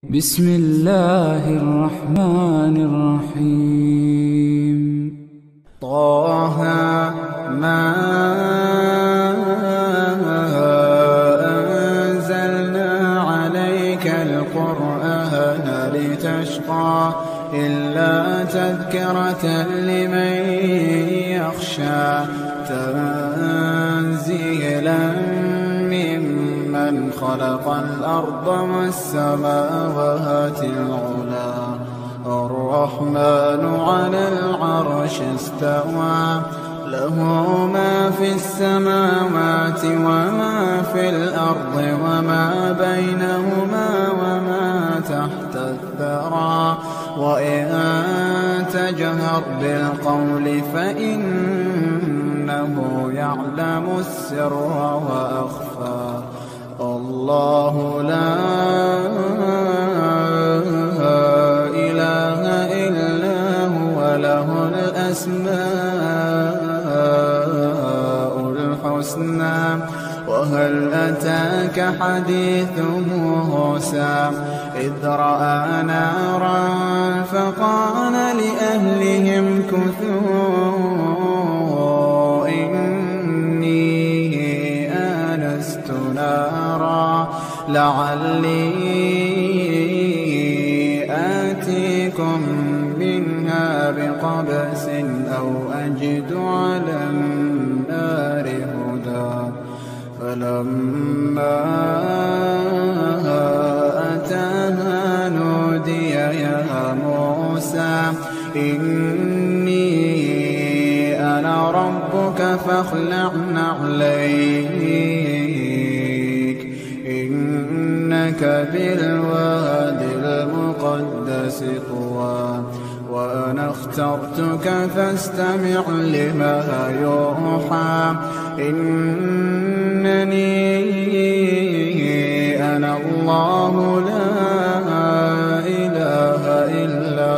بسم الله الرحمن الرحيم. طه ما أنزلنا عليك القرآن لتشقى إلا تذكرة لمن يخشى تنزيلا ممن خلق الأرض والسماوات العلى الرحمن على العرش استوى له ما في السماوات وما في الأرض وما بينهما وما تحت الثرى وإن تجهر بالقول فإنه يعلم السر وأخفى الله لا إله إلا هو له الأسماء الحسنى وهل أتاك حديث موسى إذ رأى نارا فقال لأهلهم كثوا إني آنست نارا لعلي آتيكم منها بقبس أو أجد على النار هدى فلما أتاها نودي يا موسى إني أنا ربك فاخلع نعليك إنك بالواد المقدس طوى وأنا اخترتك فاستمع لما يوحى إنني أنا الله لا إله إلا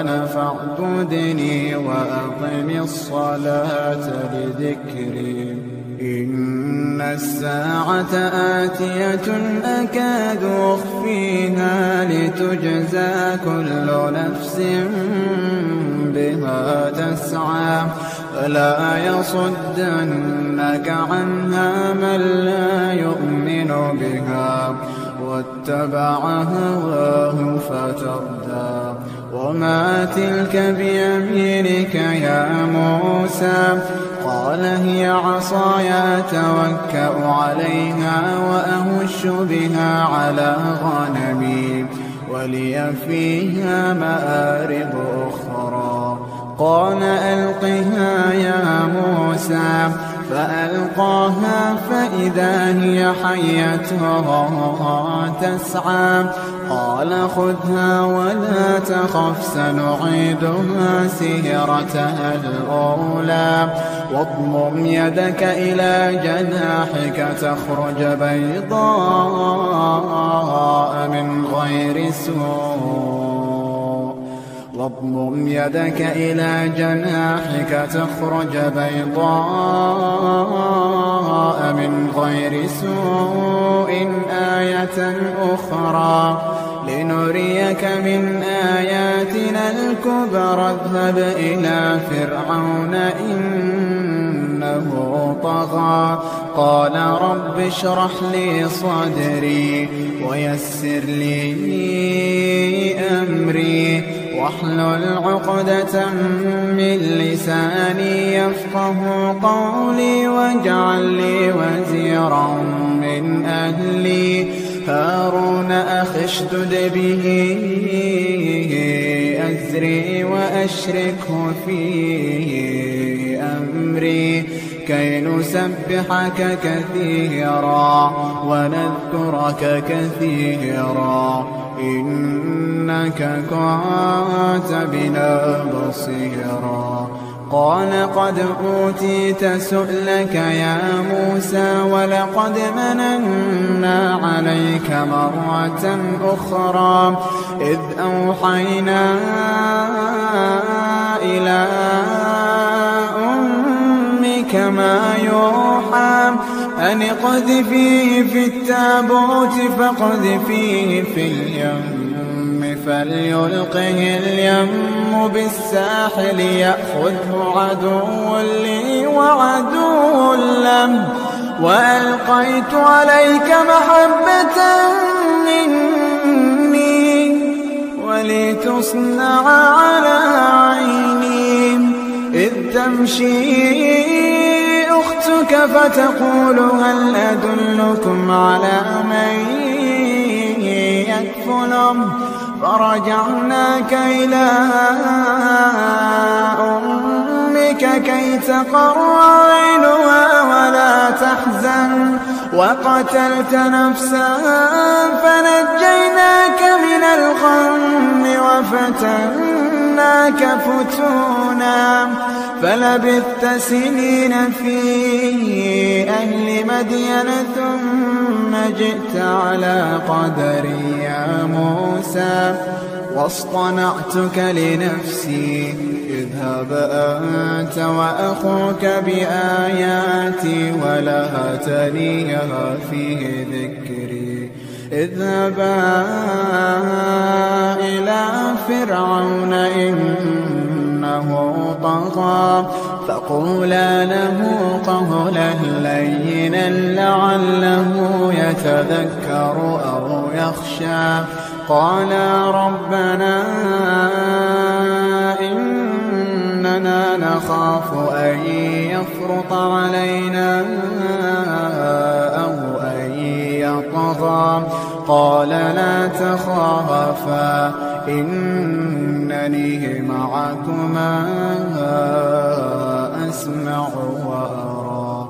أنا فاعبدني وأقم الصلاة لذكري إن الساعة آتية أكاد أخفيها لتجزى كل نفس بما تسعى فلا يصدنك عنها من لا يؤمن بها واتبع هواه فتردى وما تلك بيمينك يا موسى قال هي عصاي أتوكأ عليها وأهش بها على غنمي ولي فيها مآرب أخرى قال ألقها يا موسى فألقاها فإذا هي حية تسعى قال خذها ولا تخف سنعيدها سيرتها الأولى واضمم يدك إلى جناحك تخرج بيضاء من غير سوء واضمم يدك إلى جناحك تخرج بيضاء من غير سوء آية أخرى لنريك من آياتنا الكبرى اذهب إلى فرعون إنه طغى قال رب اشرح لي صدري ويسر لي أمري واحلل عقدة من لساني يفقه قولي واجعل لي وزيرا من أهلي هارون أخي اشدد به أزري وأشركه في أمري كي نسبحك كثيرا ونذكرك كثيرا إنك كنت بنا بصيرا قال قد أوتيت سؤلك يا موسى ولقد مننا عليك مرة أخرى إذ أوحينا إلى أمك ما يوحى أن اقذفيه في التابوت فاقذفيه في اليم فليلقه اليم بالساحل يأخذه عدو لي وعدو له وألقيت عليك محبة مني ولتصنع على عيني إذ تمشي أختك فتقول هل أدلكم على من يكفله فرجعناك إلى أمك كي تقر عينها ولا تحزن وقتلت نفسا فنجيناك من الغم وفتناك فتونا فلبثت سنين في أهل مدين ثم جئت على قدري يا موسى واصطنعتك لنفسي اذهب أنت وأخوك بآياتي ولا تنيها فيه ذكري اذهبا إلى فرعون إنه طغى فقولا له قولا لينا لعله يتذكر أو يخشى قالا ربنا إننا نخاف أن يفرط علينا أو أن يطغى قال لا تخافا إنني معكما أسمع وأرى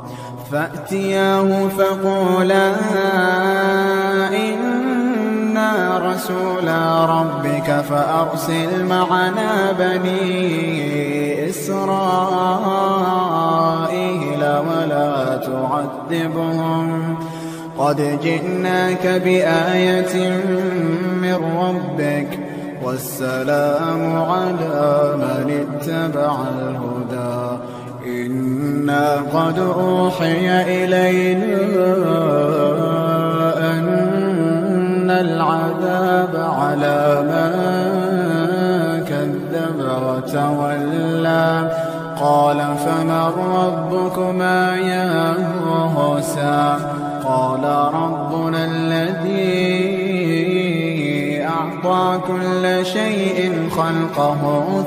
فأتياه فقولا إنا رسولا ربك فأرسل معنا بني إسرائيل ولا تعذبهم قد جئناك بآية من ربك والسلام على من اتبع الهدى إنا قد أوحي إلينا أن العذاب على من كذب وتولى قال فمن ربكما يا موسى قال ربنا الذي أعطى كل شيء خلقه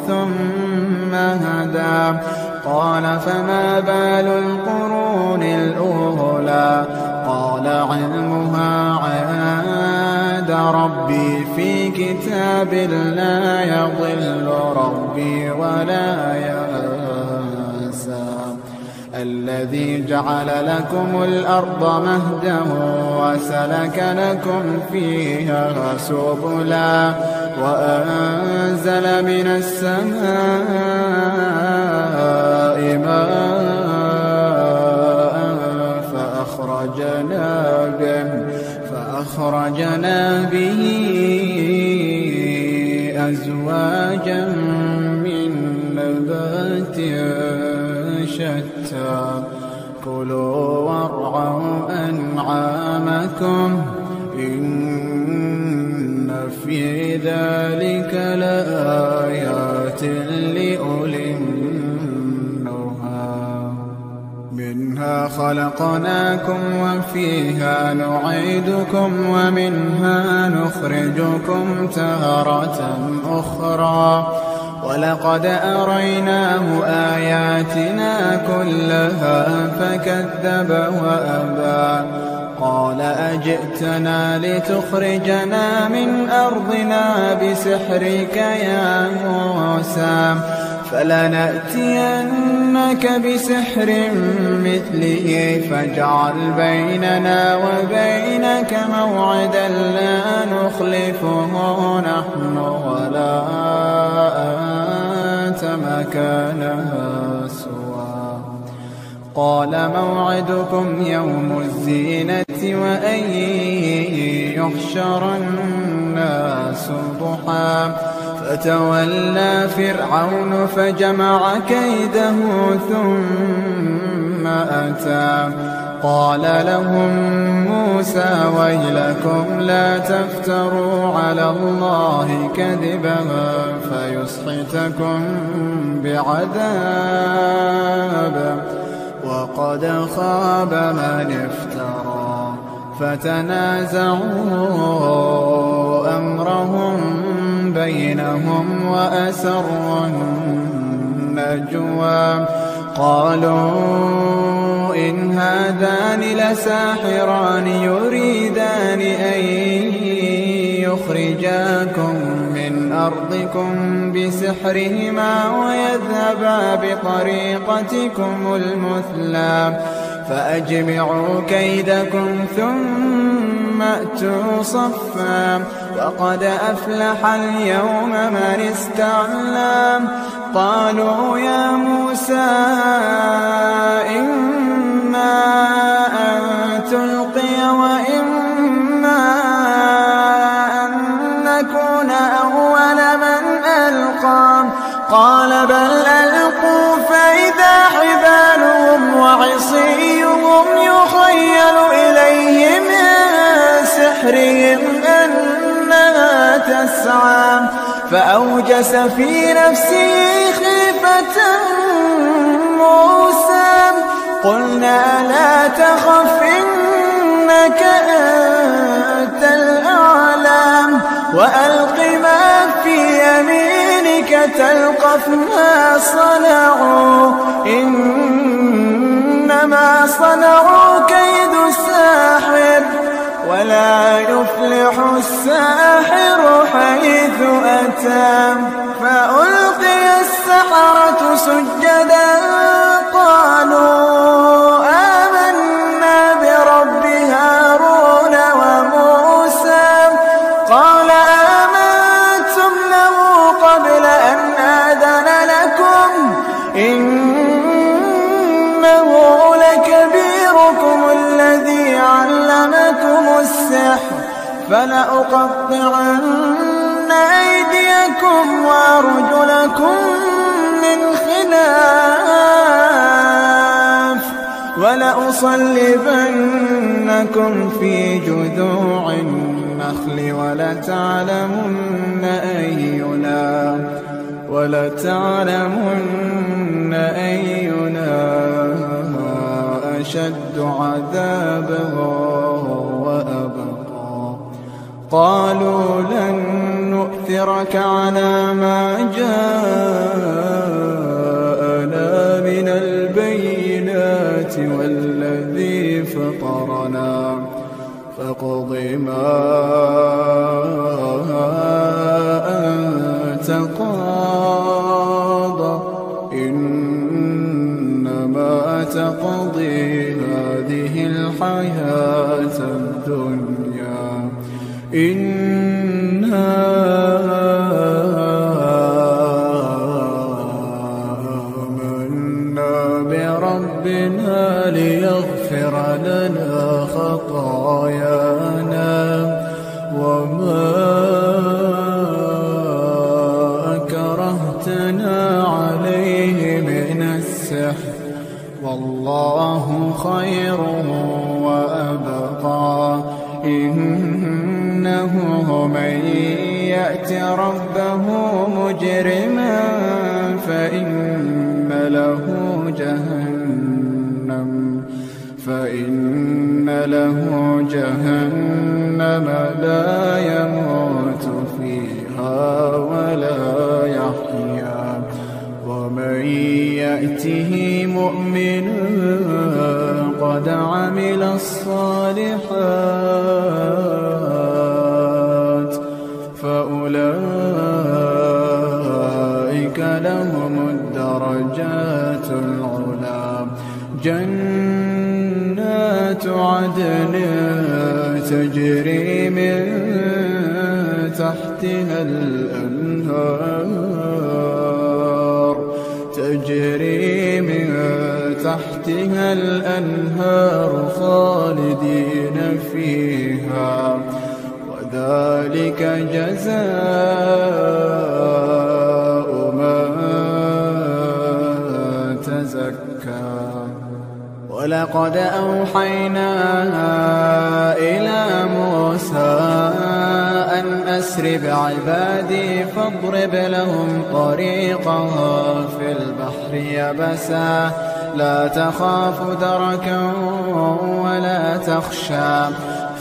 ثم هدى قال فما بال القرون الأولى قال علمها عند ربي في كتاب لا يضل ربي ولا ينسى الذي جعل لكم الأرض مهدا وسلك لكم فيها سبلا وأنزل من السماء ماء فأخرجنا به أزواجا من نبات شتى كلوا وارعوا أنعامكم إن في ذلك لآيات لأولي النهى منها خلقناكم وفيها نعيدكم ومنها نخرجكم تارة أخرى ولقد أريناه آياتنا كلها فكذب وأبى قال أجئتنا لتخرجنا من أرضنا بسحرك يا موسى فلنأتينك بسحر مثله فاجعل بيننا وبينك موعدا لا نخلفه نحن ولا أنت مكانها سوى قال موعدكم يوم الزينة وأن يحشر الناس ضحى فتولى فرعون فجمع كيده ثم أتى قال لهم موسى ويلكم لا تفتروا على الله كذبا فيسحتكم بعذاب وقد خاب من افترى فتنازعوا أمرهم بينهم وأسروا النجوى قالوا إن هذان لساحران يريدان أن يخرجاكم من أرضكم بسحرهما ويذهبا بطريقتكم المثلى فأجمعوا كيدكم ثم أتوا صفا وقد أفلح اليوم من استعلى قالوا يا موسى إما أن تلقي وإما أن نكون أول من ألقى قال بل ألقوا فإذا حبالهم وعصيهم يخيل إليه من سحرهم أنها تسعى فأوجس في نفسه خيفة موسى قلنا لا تخف إنك أنت الأعلى وألق ما في يمينك تلقف ما صنعوا إنما صنعوا كيد ساحر ولا يفلح الساحر حيث أتى فألقي السحرة سجدا قالوا آمنا برب هارون وموسى قال آمنتم له قبل أن آذن لكم إنه لكبيركم الذي علمكم السحر فلأقطعن أيديكم وأرجلكم من خلاف ولأصلبنكم في جذوع النخل ولتعلمن أينا أشد عذابا وأبقى قالوا لن نؤثرك على ما جاءنا من البينات والذي فطرنا فاقض ما أنت قاض إنما تقضي هذه الحياة الدنيا إنا آمنا بربنا ليغفر لنا خطايانا وما أكرهتنا عليه من السحر والله خير وأبقى إنه من يأت ربه مجرما فإن له جهنم لا يموت فيها ولا يحيا ومن يأته مؤمنا قد عمل الصالحات فأولئك لهم الدرجات العلى جنات عدن تجري من تحتها الأنهار خالدين فيها وذلك جزاء من تزكى ولقد أوحينا إلى موسى أن أسر بعبادي فاضرب لهم طريقا في البحر يبسا لا تخاف دركا ولا تخشى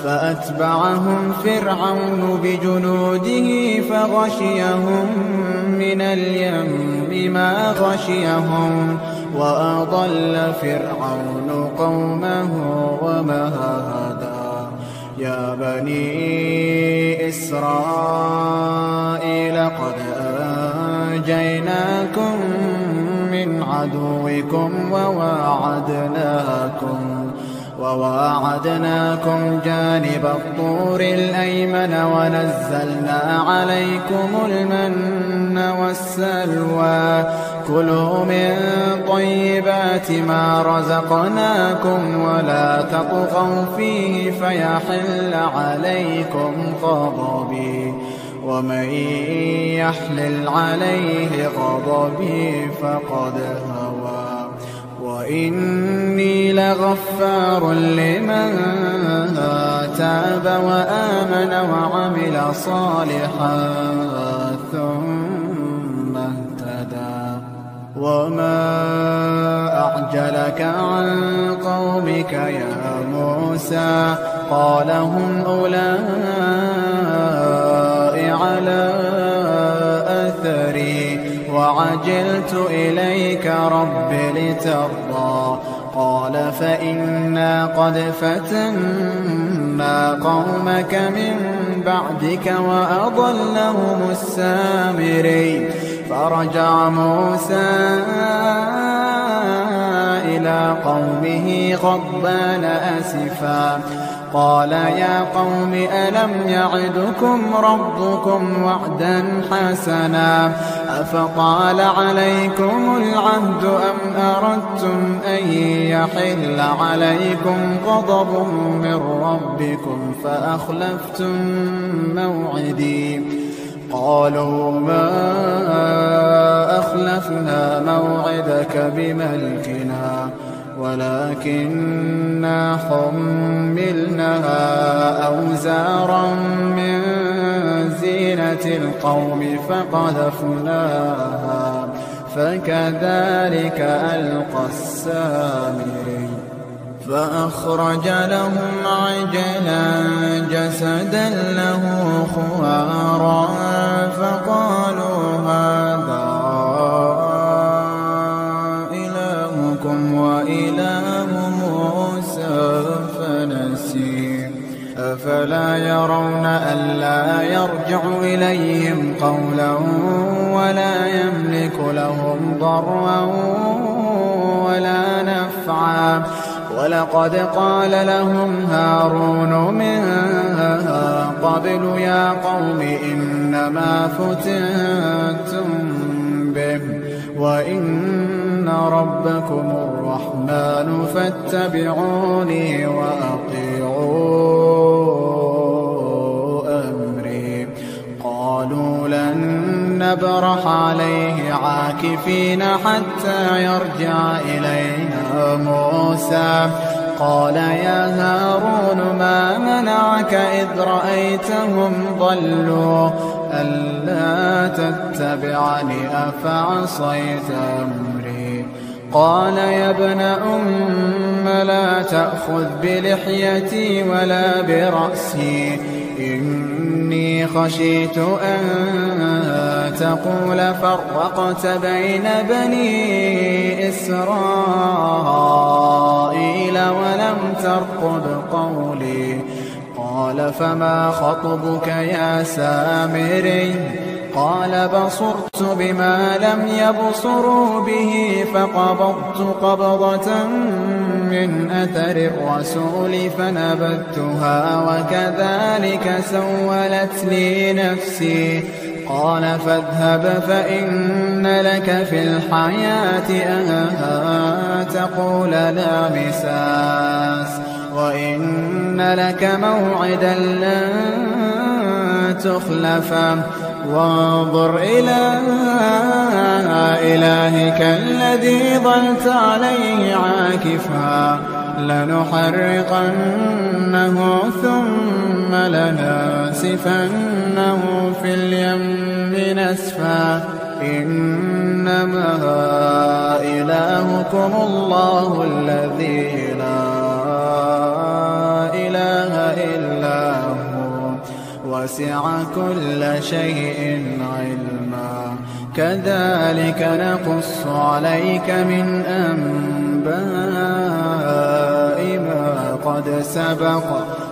فأتبعهم فرعون بجنوده فغشيهم من اليم ما غشيهم وأضل فرعون قومه وما هدى يا بني إسرائيل قد أنجيناكم من عدوكم وواعدناكم جانب الطور الأيمن ونزلنا عليكم المن والسلوى كلوا من طيبات ما رزقناكم ولا تطغوا فيه فيحل عليكم غضبي ومن يحلل عليه غضبي فقد هوى وإني لغفار لمن تاب وآمن وعمل صالحا ثم اهتدى وما أعجلك عن قومك يا موسى قال هم أولئك على أثري وعجلت إليك رب لترضى قال فإنا قد فتنا قومك من بعدك وأضلهم السامري فرجع موسى إلى قومه غضبان أسفا قال يا قوم ألم يعدكم ربكم وعدا حسنا أفطال عليكم العهد أم أردتم أن يحل عليكم غضب من ربكم فأخلفتم موعدي قالوا ما أخلفنا موعدك بملكنا ولكننا حملنا أوزارا من زينة القوم فقذفناها فكذلك ألقى السامري فأخرج لهم عجلا جسدا له خوارا فقالوا هذا إلهكم وإله موسى فنسي أفلا يرون ألا يرجع إليهم قولا ولا يملك لهم ضرا ولا نفعا ولقد قال لهم هارون من قبل يا قوم إنما فتنتم به وإن ربكم الرحمن فاتبعوني وأطيعوا أمري قالوا لن نبرح عليه عاكفين حتى يرجع إلينا موسى قال يا هارون ما منعك إذ رأيتهم ضلوا ألا تتبعني أفعصيت أمري قال يا ابن أم لا تأخذ بلحيتي ولا برأسي إني خشيت أن تقول فرقت بين بني إسرائيل ولم ترقب قولي قال فما خطبك يا سامري قال بصرت بما لم يبصروا به فقبضت قبضة من أثر الرسول فنبذتها وكذلك سولت لي نفسي قال فاذهب فإن لك في الحياة أن تقول لا مساس وإن لك موعدا لن تخلفه وانظر إلى إلهك الذي ظلت عليه عاكفا لنحرقنه ثم لنسفنه في اليم نسفا إنما إلهكم الله الذي لا إله إلا هو وسع كل شيء علما كذلك نقص عليك من أنباء ما قد سبق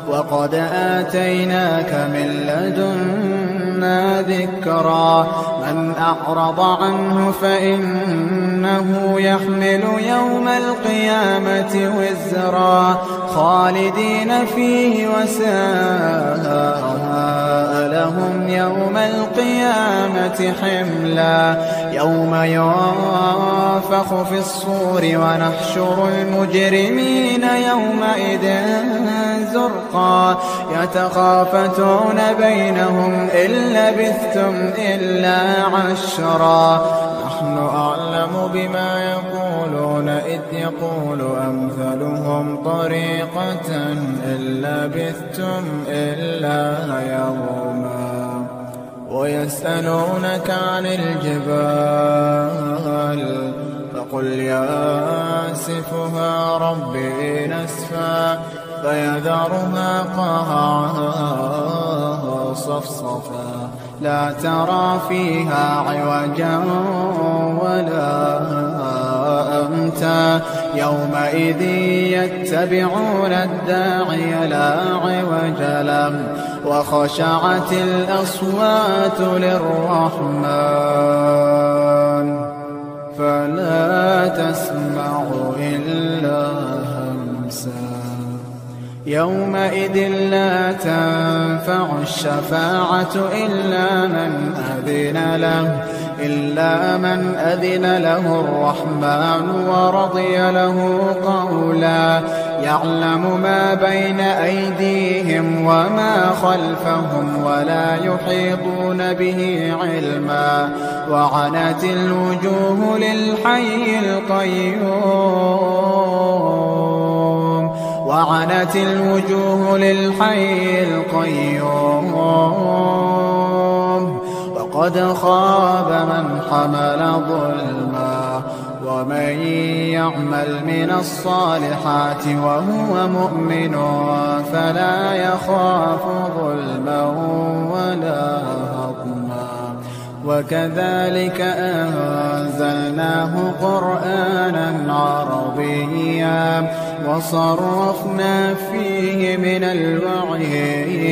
وقد آتيناك من لدنا ذكرا من أعرض عنه فإنه يحمل يوم القيامة وزرا خالدين فيه وساء لهم يوم القيامة حملا يوم ينفخ في الصور ونحشر المجرمين يومئذ زرقا يتخافتون بينهم إن لبثتم إلا عشرا نحن أعلم بما يقولون إذ يقول أمثلهم طريقة إن لبثتم إلا يوما ويسألونك عن الجبال فقل ينسفها ربي نسفا فيذرها قاعا صفصفا لا ترى فيها عوجا ولا أمتا يومئذ يتبعون الداعي لا عوج له وخشعت الأصوات للرحمن فلا تسمع إلا همسا يومئذ لا تنفع الشفاعة إلا من أذن له الرحمن ورضي له قولا يعلم ما بين أيديهم وما خلفهم ولا يحيطون به علما وعنت الوجوه للحي القيوم وقد خاب من حمل ظلما ومن يعمل من الصالحات وهو مؤمن فلا يخاف ظلما ولا هضما وكذلك أنزلناه قرآنا عربيا وصرفنا فيه من الوعيد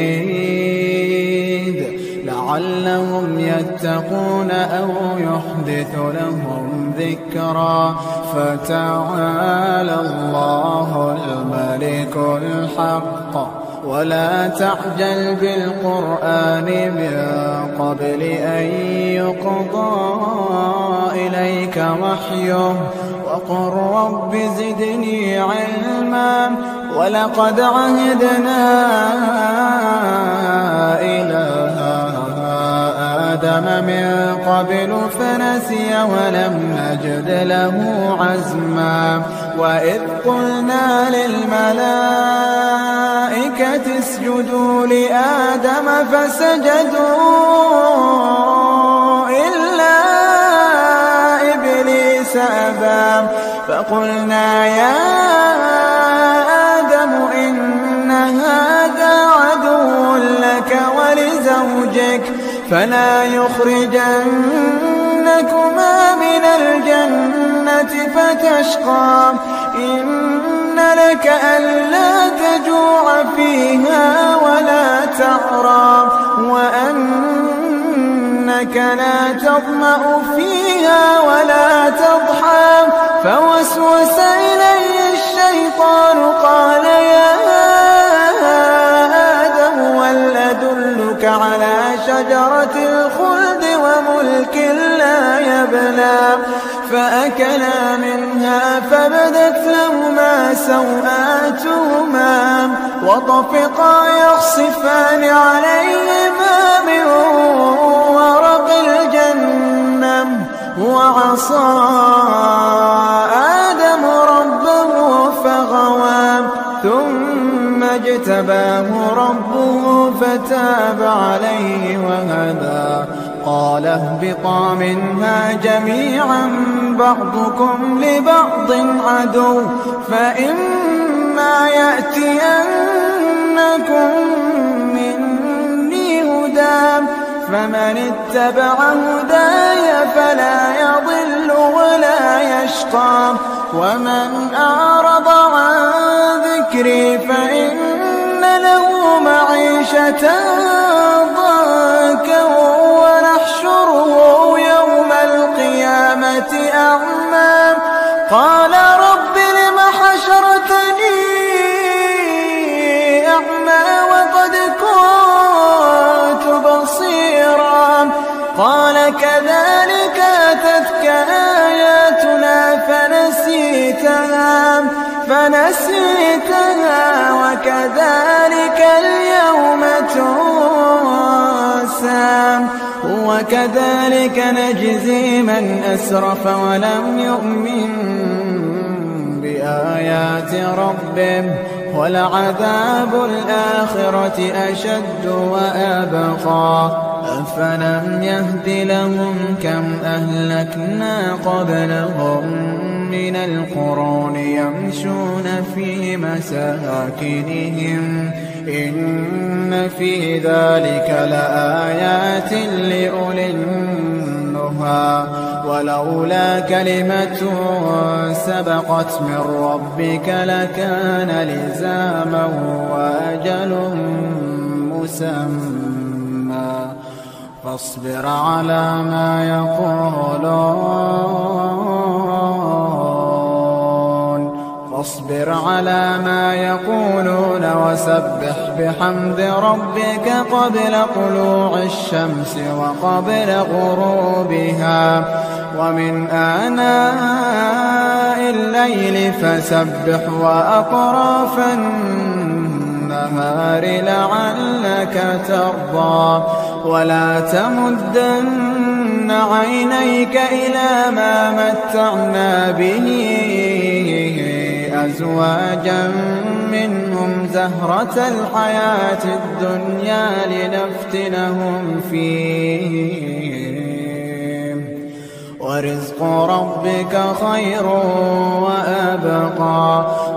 لعلهم يتقون أو يحدث لهم ذكرا فتعالى الله الملك الحق ولا تعجل بالقرآن من قبل أن يقضى إليك وحيه وقل رب زدني علما ولقد عهدنا إلى آدم من قبل فنسي ولم نجد له عزما وإذ قلنا للملائكة اسجدوا لآدم فسجدوا إلا إبليس أبى فقلنا يا آدم إن هذا عدو لك ولزوجك فلا يخرجنكما من الجنة فتشقى إن لك ألا تجوع فيها ولا تعرى وأنك لا تظمأ فيها ولا تضحى فوسوس إليه الشيطان قال يا آدم هل أدلك على شجرة الخلد وملك لا يبلى فأكلا منها فبدت لهما سوآتهما وطفقا يخصفان عليهما من ورق الجنة وعصى آدم ربه فغوى فاجتباه ربه فتاب عليه وهدى. قال اهبطا منها جميعا بعضكم لبعض عدو، فإما يأتينكم مني هدى فمن اتبع هداي فلا يضل ولا يشقى، ومن أعرض عن ذكري فإن له معيشة ضنكا ونحشره يوم القيامة أعمى. قال رب لم حشرتني أعمى وقد كنت بصيرا؟ قال كذلك أتتك آياتنا فنسيتها وكذلك اليوم تنسى. وكذلك نجزي من أسرف ولم يؤمن بآيات ربه، ولعذاب الآخرة أشد وأبقى. أفلم يهد لهم كم أهلكنا قبلهم من القرون يمشون في مساكنهم إن في ذلك لآيات لأولي النهى. ولولا كلمة سبقت من ربك لكان لزاما وأجل مسمى. فاصبر على ما يقولون وسبح بحمد ربك قبل طلوع الشمس وقبل غروبها ومن آناء الليل فسبح وأطراف النهار لعلك ترضى. ولا تمدن عينيك إلى ما متعنا به أزواجا منهم زهرة الحياة الدنيا لنفتنهم فيه ورزق ربك خير وأبقى.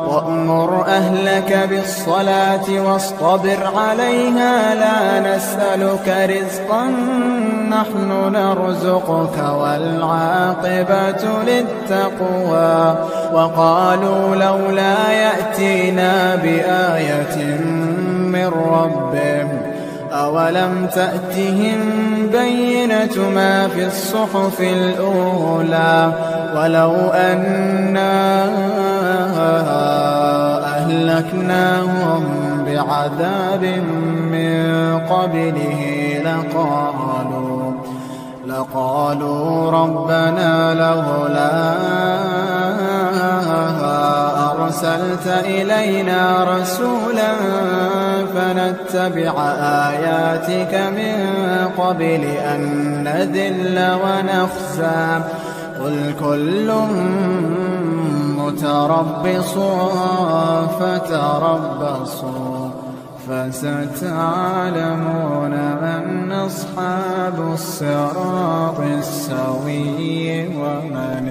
وأمر أهلك بالصلاة واصطبر عليها لا نسألك رزقا نحن نرزقك والعاقبة للتقوى. وقالوا لولا يأتينا بآية من ربه أولم تأتهم بينة ما في الصحف الأولى. ولو أنا أهلكناهم بعذاب من قبله لقالوا ربنا لولا أرسلت إلينا رسولا فنتبع آياتك من قبل أن نذل ونخزى. قل كل متربص فتربصوا فستعلمون من أصحاب الصراط السوي ومن